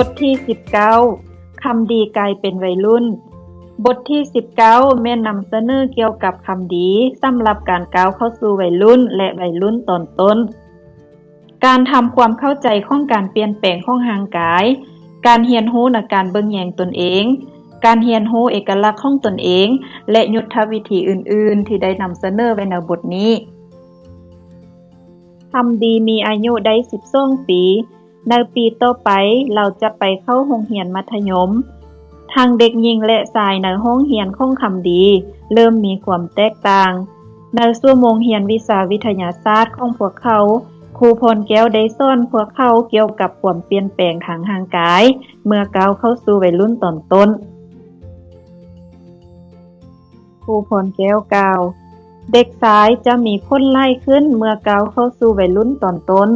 ทที่19คำดีกลายเป็นวัยรุ่นบทที่19แม่นนำเสนอเกี่ยวกับคำดีสำหรับการก้าวเข้าสู่วัยรุ่นและวัยรุ่นตอนต้นการทำความเข้าใจของการเปลี่ยนแปลงของร่างกายการเรียนรู้ในการเบิ่งแยงตนเองการเรียนรู้เอกลักษณ์ของตนเองและยุทธวิธีอื่นๆที่ได้นำเสนอไว้ในบทนี้คำดีมีอายุได้12ปีในปีต่อไปเราจะไปเข้าโรงเรียนมัธยมทั้งเด็กหญิงและชายในโรงเรียนของคำดีเริ่มมีความแตกต่างในชั่วโมงเรียนวิชาวิทยาศาสตร์ของพวกเขาครูพรแก้วได้สอนพวกเขาเกี่ยวกับความเปลี่ยนแปลงทางร่างกายเมื่อก้าวเข้าสู่วัยรุ่นตอนต้นครูพรแก้วกล่าวเด็กชายจะมีคนไล่ขึ้นเมื่อก้าวเข้าสู่วัยรุ่นตอนต้น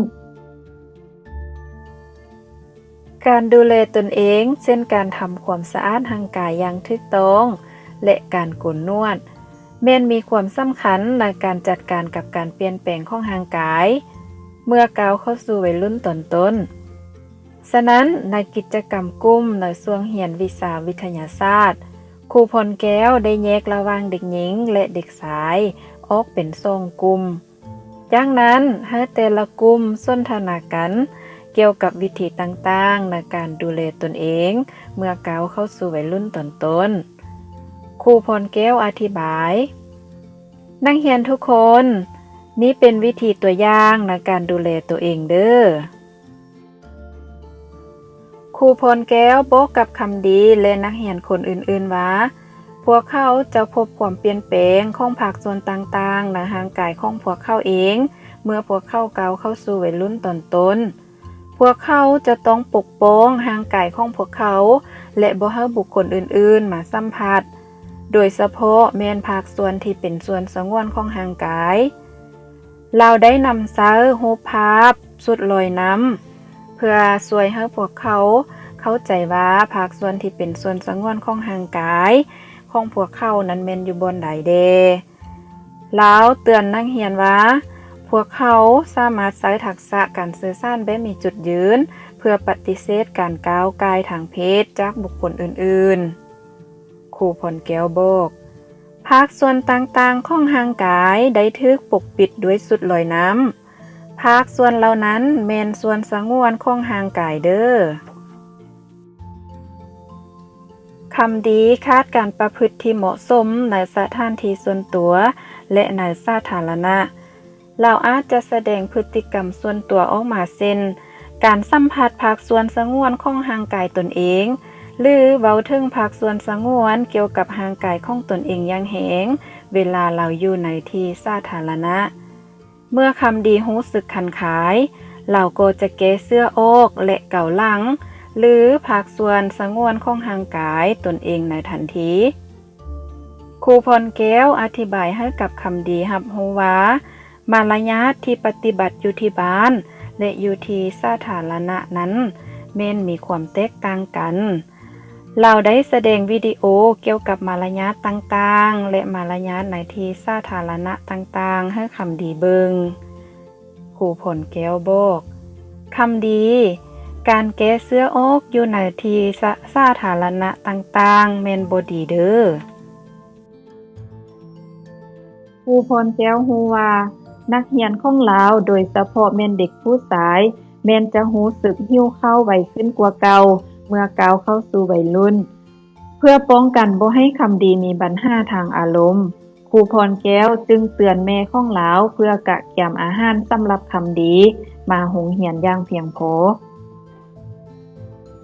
การดูแลตนเองเช่นการทำความสะอาดร่างกายอย่างถูกต้องและการโกนนวดแม้นมีความสำคัญในการจัดการกับการเปลี่ยนแปลงของร่างกายเมื่อก้าวเข้าสู่วัยรุ่นตอนต้นฉะนั้นในกิจกรรมกลุ่มในช่วงเรียนวิชาวิทยาศาสตร์ครูพรแก้วได้แยกระหว่างเด็กหญิงและเด็กชายออกเป็น2กลุ่มจากนั้นให้แต่ละกลุ่มสนทนากันเกี่ยวกับวิธีต่างๆในการดูแลตนเองเมื่อก้าวเข้าสู่วัยรุ่นตอนต้นครูพรแก้วอธิบายนักเรียนทุกคนนี่เป็นวิธีตัวอย่างในการดูแลตัวเองเด้อครูพรแก้วบอกกับคำดีและนักเรียนคนอื่นๆว่าพวกเขาจะพบความเปลี่ยนแปลงของภาคส่วนต่างๆในร่างกายของพวกเขาเองเมื่อพวกเขาก้าวเข้าสู่วัยรุ่นตอนต้นพวกเขาจะต้องปกป้องร่างกายของพวกเขาและบ่ให้บุคคลอื่นๆมาสัมผัสโดยเฉพาะแม่นภาคส่วนที่เป็นส่วนสงวนของร่างกายเราได้นำเสนอรูปภาพสุดลอยน้ำเพื่อช่วยให้พวกเขาเข้าใจว่าภาคส่วนที่เป็นส่วนสงวนของร่างกายของพวกเขานั้นแม่นอยู่บนใดเดแล้วเตือนนักเรียนว่าพวกเขาสามารถใช้ทักษะการสื่อสารแบบมีจุดยืนเพื่อปฏิเสธการก้าวกายทางเพศจากบุคคลอื่นๆครูพรแก้วบอกภาคส่วนต่างๆของร่างกายได้ถูกปกปิดด้วยสุดลอยน้ำภาคส่วนเหล่านั้นแม่นส่วนสงวนของร่างกายเด้อคำดีคาดการประพฤติที่เหมาะสมในสถานที่ส่วนตัวและในสาธารณะเราอาจจะแสดงพฤติกรรมส่วนตัวออกมาเช่นการสัมผัสภาคส่วนสงวนของร่างกายตนเองหรือเว้าถึงภาคส่วนสงวนเกี่ยวกับร่างกายของตนเองอย่างแหงเวลาเราอยู่ในที่สาธารณะเมื่อคำดีรู้สึกคันขายเราก็จะแก้เสื้อออกและเกาหลังหรือภาคส่วนสงวนของร่างกายตนเองในทันทีครูพรแก้วอธิบายให้กับคำดีรับรู้ว่ามารยาทที่ปฏิบัติอยู่ที่บ้านและอยู่ที่สาธารณะนั้นแม้นมีความแตกต่างกันเราได้แสดงวิดีโอเกี่ยวกับมารยาทต่างๆและมารยาทในที่สาธารณะต่างๆให้คำดีเบิงครูพรแก้วบอกคำดีการแก้เสื้อออกอยู่ในที่สาธารณะต่างๆแม่นบ่ดีเด้อครูพรแก้วรู้ว่านักเรียนของลาวโดยเฉพาะแม่นเด็กผู้ชายแม่นจะรู้สึกหิวข้าวไวขึ้นกว่าเก่าเมื่อก้าวเข้าสู่วัยรุ่นเพื่อป้องกันบ่ให้คำดีมีปัญหาทางอารมณ์ครูพรแก้วจึงเตือนแม่ของลาวเพื่อกะเกียมอาหารสำหรับคำดีมาโรงเรียนอย่างเพียงพอ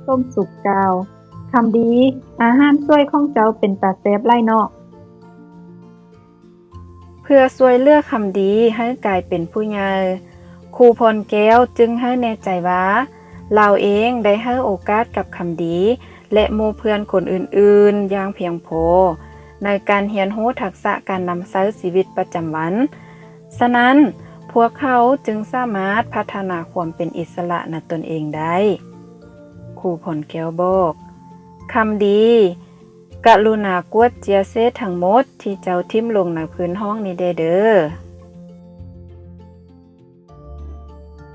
ส้มสุกกล่าวคำดีอาหารช่วยของเจ้าเป็นตาแซ่บหลายเนาะเพื่อช่วยเหลือคำดีให้กลายเป็นผู้ใหญ่ครูพรแก้วจึงให้แน่ใจว่าเราเองได้ให้โอกาสกับคำดีและหมู่เพื่อนคนอื่นๆอย่างเพียงพอในการเรียนรู้ทักษะการนำใช้ชีวิตประจำวันฉะนั้นพวกเขาจึงสามารถพัฒนาความเป็นอิสระในตนเองได้ครูพรแก้วบอกคำดีกรุณากวดเจียเศษทั้งหมดที่เจ้าทิ่มลงในพื้นห้องนี้เด้อ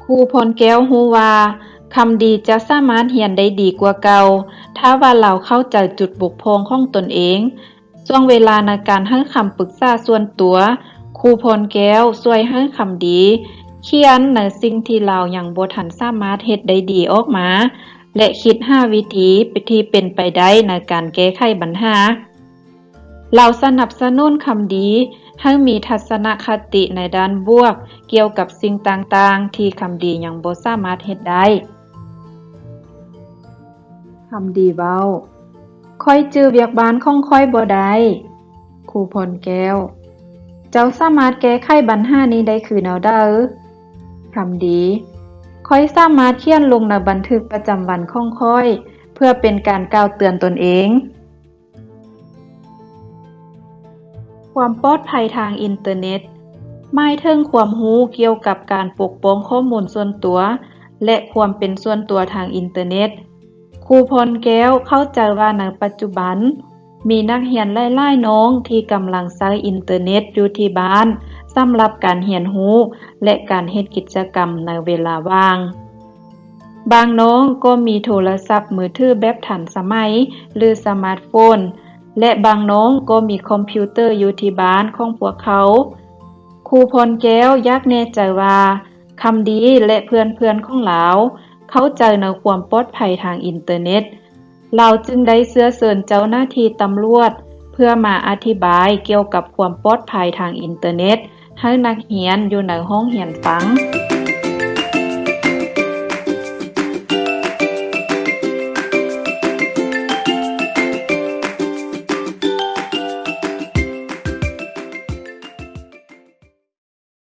ครูพรแก้วรู้ว่า คำดีจะสามารถเรียนได้ดีกว่าเก่าถ้าว่าเราเข้าใจจุดบกพร่องของตนเองช่วงเวลาในการให้คำปรึกษาส่วนตัวครูพรแก้วช่วยให้คำดีเขียนในสิ่งที่เรายังบ่ทันสามารถเฮ็ดได้ดีออกมาและคิดหาวิธีที่เป็นไปได้ในการแก้ไขปัญหาเราสนับสนุนคำดีให้มีทัศนคติในด้านบวกเกี่ยวกับสิ่งต่างๆที่คำดียังบ่สามารถเฮ็ดได้คำดีเว้าค่อยจื้อเวียกบ้านของค่อยบ่ได้ครูพรแก้วเจ้าสามารถแก้ไขปัญหานี้ได้คือแนวใดคำดีค่อยสามารถเขียนลงในบันทึกประจำวันของค่อยเพื่อเป็นการกล่าวเตือนตนเองความปลอดภัยทางอินเทอร์เน็ตหมายถึงความรู้เกี่ยวกับการปกป้องข้อมูลส่วนตัวและความเป็นส่วนตัวทางอินเทอร์เน็ตครูพรแก้วเข้าใจว่าในปัจจุบันมีนักเรียนหลายๆน้องที่กำลังใช้อินเทอร์เน็ตอยู่ที่บ้านสำหรับการเรียนรู้และการเฮ็ดกิจกรรมในเวลาว่างบางน้องก็มีโทรศัพท์มือถือแบบทันสมัยหรือสมาร์ทโฟนและบางน้องก็มีคอมพิวเตอร์อยู่ที่บ้านของพวกเขาครูพรแก้วอยากแน่ใจว่าคำดีและเพื่อนๆของเราเข้าใจในความปลอดภัยทางอินเทอร์เน็ตเราจึงได้เชื้อเชิญเจ้าหน้าที่ตำรวจเพื่อมาอธิบายเกี่ยวกับความปลอดภัยทางอินเทอร์เน็ตให้นักเรียนอยู่ในห้องเรียนฟัง